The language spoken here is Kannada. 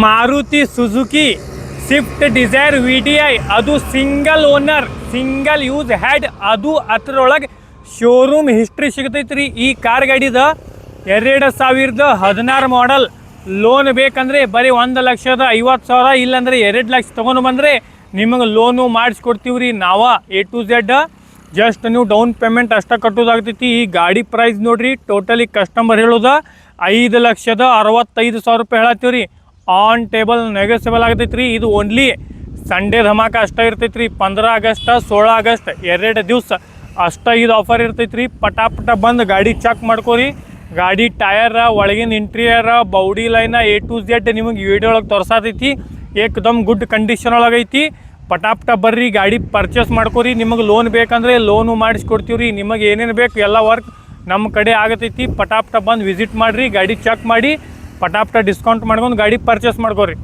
Maruti Suzuki Swift Dzire VDI ಅದು single owner single use had ಅದು ಅದರೊಳಗೆ ಶೋರೂಮ್ ಹಿಸ್ಟ್ರಿ ಸಿಗ್ತೈತ್ರಿ. ಈ ಕಾರ್ ಗಾಡಿದ 2016 ಮಾಡಲ್. ಲೋನ್ ಬೇಕಂದ್ರೆ ಬರೀ 1,50,000 ಇಲ್ಲಾಂದ್ರೆ 2 ಲಕ್ಷ ತೊಗೊಂಡು ಬಂದರೆ ನಿಮಗೆ ಲೋನು ಮಾಡಿಸ್ಕೊಡ್ತೀವಿ ರೀ. ನಾವು A to Z ಜಸ್ಟ್ ನೀವು ಡೌನ್ ಪೇಮೆಂಟ್ ಅಷ್ಟೇ ಕಟ್ಟೋದಾಗ್ತೈತಿ. ಈ ಗಾಡಿ ಪ್ರೈಸ್ ನೋಡ್ರಿ, ಟೋಟಲಿ ಕಸ್ಟಮರ್ ಹೇಳೋದ 5,65,000 ರೂಪಾಯಿ ಹೇಳತ್ತೀವಿ ರೀ. ಆನ್ ಟೇಬಲ್ ನೆಗೋಸಿಯಬಲ್ ಆಗ್ತೈತೆ ರೀ. ಇದು ಓನ್ಲಿ ಸಂಡೇ ಧಮಾಕ ಅಷ್ಟೇ ಇರ್ತೈತೆ ರೀ. 15 ಆಗಸ್ಟ್ 16 ಆಗಸ್ಟ್ 2 ದಿವಸ ಅಷ್ಟೇ ಇದು ಆಫರ್ ಇರ್ತೈತೆ ರೀ. ಪಟಾಪಟ ಬಂದು ಗಾಡಿ ಚೆಕ್ ಮಾಡ್ಕೋರಿ. ಗಾಡಿ ಟಯರ, ಒಳಗಿನ ಇಂಟೀರಿಯರ, ಬೌಡಿ ಲೈನ A to Z ನಿಮಗೆ ವಿಡಿಯೋ ಒಳಗೆ ತೋರ್ಸಾತೈತಿ. ಏಕದಮ್ ಗುಡ್ ಕಂಡೀಷನ್ ಒಳಗೈತಿ. ಪಟಾಪಟ ಬರ್ರಿ, ಗಾಡಿ ಪರ್ಚೇಸ್ ಮಾಡ್ಕೋರಿ. ನಿಮಗೆ ಲೋನ್ ಬೇಕಂದ್ರೆ ಲೋನು ಮಾಡಿಸ್ಕೊಡ್ತೀವಿ ರೀ. ನಿಮಗೆ ಏನೇನು ಬೇಕು ಎಲ್ಲ ವರ್ಕ್ ನಮ್ಮ ಕಡೆ ಆಗತೈತಿ. ಪಟಾಪಟ ಬಂದು ವಿಸಿಟ್ ಮಾಡಿರಿ, ಗಾಡಿ ಚೆಕ್ ಮಾಡಿ ಪಟಾಪಟ ಡಿಸ್ಕೌಂಟ್ ಮಾಡ್ಕೊಂಡು ಗಾಡಿ ಪರ್ಚೇಸ್ ಮಾಡ್ಕೋರಿ.